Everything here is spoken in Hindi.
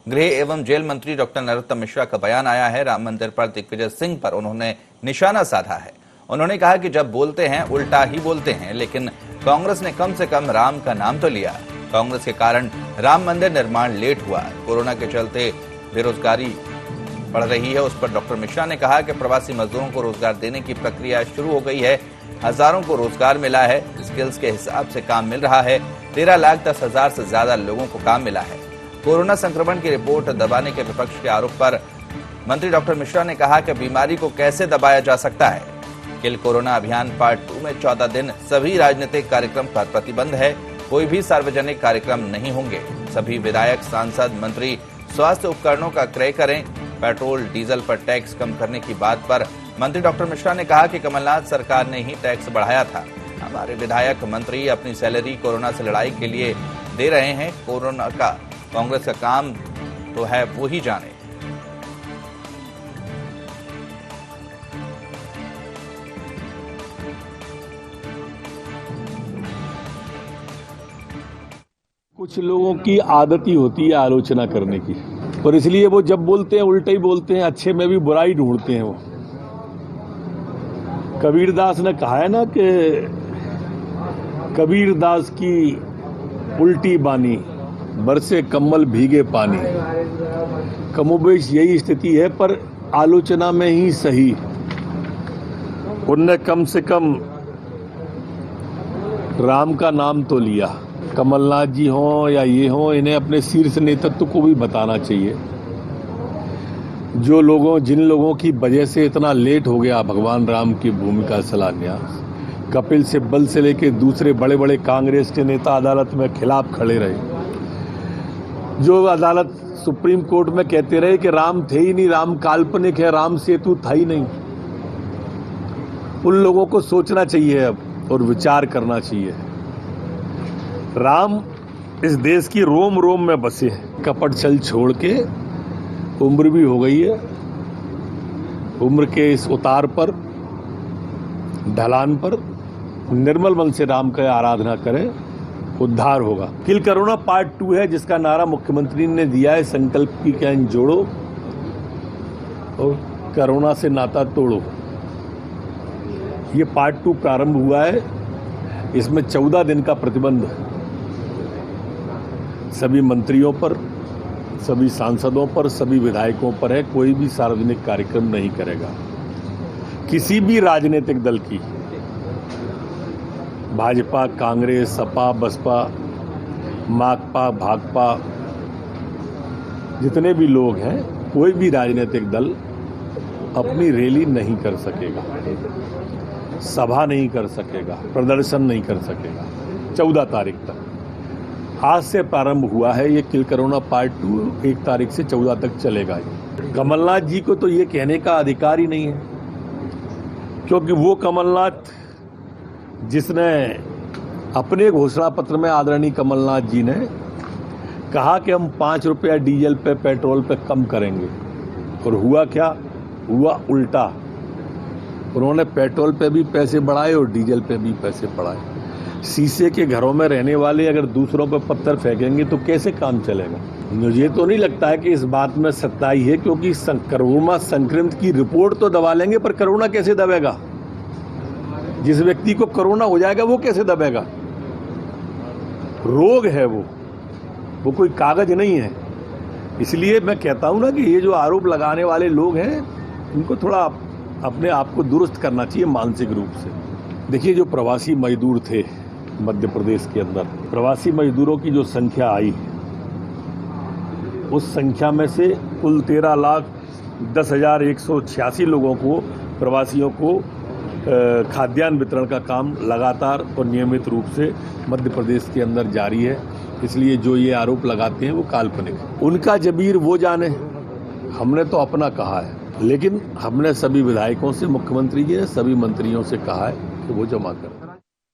गृह एवं जेल मंत्री डॉक्टर नरोत्तम मिश्रा का बयान आया है। राम मंदिर पर दिग्विजय सिंह पर उन्होंने निशाना साधा है। उन्होंने कहा कि जब बोलते हैं उल्टा ही बोलते हैं, लेकिन कांग्रेस ने कम से कम राम का नाम तो लिया। कांग्रेस के कारण राम मंदिर निर्माण लेट हुआ। कोरोना के चलते बेरोजगारी बढ़ रही है, उस पर डॉक्टर मिश्रा ने कहा कि प्रवासी मजदूरों को रोजगार देने की प्रक्रिया शुरू हो गई है। हजारों को रोजगार मिला है, स्किल्स के हिसाब से काम मिल रहा है। 13,10,000 से ज्यादा लोगों को काम मिला है। कोरोना संक्रमण की रिपोर्ट दबाने के विपक्ष के आरोप पर मंत्री डॉक्टर मिश्रा ने कहा कि बीमारी को कैसे दबाया जा सकता है। किल कोरोना अभियान पार्ट 2 में 14 दिन सभी राजनीतिक कार्यक्रम पर प्रतिबंध है। कोई भी सार्वजनिक कार्यक्रम नहीं होंगे। सभी विधायक, सांसद, मंत्री स्वास्थ्य उपकरणों का क्रय करें। पेट्रोल डीजल पर टैक्स कम करने की बात पर मंत्री डॉक्टर मिश्रा ने कहा कि कमलनाथ सरकार ने ही टैक्स बढ़ाया था। हमारे विधायक, मंत्री अपनी सैलरी कोरोना से लड़ाई के लिए दे रहे हैं। कोरोना का कांग्रेस का काम तो है, वो ही जाने। कुछ लोगों की आदत ही होती है आलोचना करने की, और इसलिए वो जब बोलते हैं उल्टे ही बोलते हैं, अच्छे में भी बुराई ढूंढते हैं। वो कबीरदास ने कहा है ना कि कबीरदास की उल्टी बानी, बरसे कम्बल भीगे पानी। कमोबेश यही स्थिति है, पर आलोचना में ही सही। उनने कम से कम राम का नाम तो लिया। कमलनाथ जी हों या ये हों, इन्हें अपने शीर्ष नेतृत्व को भी बताना चाहिए। जिन लोगों की वजह से इतना लेट हो गया भगवान राम की भूमि का शिलान्यास, कपिल सिब्बल से लेकर दूसरे बड़े बड़े कांग्रेस के नेता अदालत में खिलाफ खड़े रहे। जो अदालत सुप्रीम कोर्ट में कहते रहे कि राम थे ही नहीं, राम काल्पनिक है, राम सेतु था ही नहीं। उन लोगों को सोचना चाहिए अब और विचार करना चाहिए। राम इस देश की रोम रोम में बसे हैं। कपट छल छोड़ के, उम्र भी हो गई है, उम्र के इस उतार पर, ढलान पर निर्मल मन से राम का आराधना करें, उद्धार होगा। किल कोरोना पार्ट 2 है, जिसका नारा मुख्यमंत्री ने दिया है, संकल्प की कैन जोड़ो और कोरोना से नाता तोड़ो। ये पार्ट 2 प्रारंभ हुआ है। इसमें 14 दिन का प्रतिबंध सभी मंत्रियों पर, सभी सांसदों पर, सभी विधायकों पर है। कोई भी सार्वजनिक कार्यक्रम नहीं करेगा। किसी भी राजनीतिक दल की, भाजपा, कांग्रेस, सपा, बसपा, माकपा, भाकपा, जितने भी लोग हैं, कोई भी राजनीतिक दल अपनी रैली नहीं कर सकेगा, सभा नहीं कर सकेगा, प्रदर्शन नहीं कर सकेगा 14 तारीख तक। आज से प्रारंभ हुआ है ये किल कोरोना पार्ट 2, 1 तारीख से 14 तक चलेगा। कमलनाथ जी को तो ये कहने का अधिकार ही नहीं है, क्योंकि वो कमलनाथ जिसने अपने घोषणा पत्र में, आदरणीय कमलनाथ जी ने कहा कि हम 5 रुपया डीजल पे, पेट्रोल पे कम करेंगे, और हुआ क्या? हुआ उल्टा। उन्होंने पेट्रोल पे भी पैसे बढ़ाए और डीजल पे भी पैसे बढ़ाए। शीशे के घरों में रहने वाले अगर दूसरों पर पत्थर फेंकेंगे तो कैसे काम चलेगा? मुझे तो नहीं लगता है कि इस बात में सच्चाई है, क्योंकि कोरोना संक्रमित की रिपोर्ट तो दबा लेंगे, पर कोरोना कैसे दबेगा? जिस व्यक्ति को कोरोना हो जाएगा वो कैसे दबेगा? रोग है वो कोई कागज नहीं है। इसलिए मैं कहता हूं ना कि ये जो आरोप लगाने वाले लोग हैं, इनको थोड़ा अपने आप को दुरुस्त करना चाहिए मानसिक रूप से। देखिए, जो प्रवासी मजदूर थे मध्य प्रदेश के अंदर, प्रवासी मजदूरों की जो संख्या आई, उस संख्या में से कुल 13,10,186 लोगों को, प्रवासियों को खाद्यान्न वितरण का काम लगातार और नियमित रूप से मध्य प्रदेश के अंदर जारी है। इसलिए जो ये आरोप लगाते हैं वो काल्पनिक है। उनका जबीर वो जाने। हमने तो अपना कहा है, लेकिन हमने सभी विधायकों से, मुख्यमंत्री जी ने सभी मंत्रियों से कहा है कि वो जमा करें।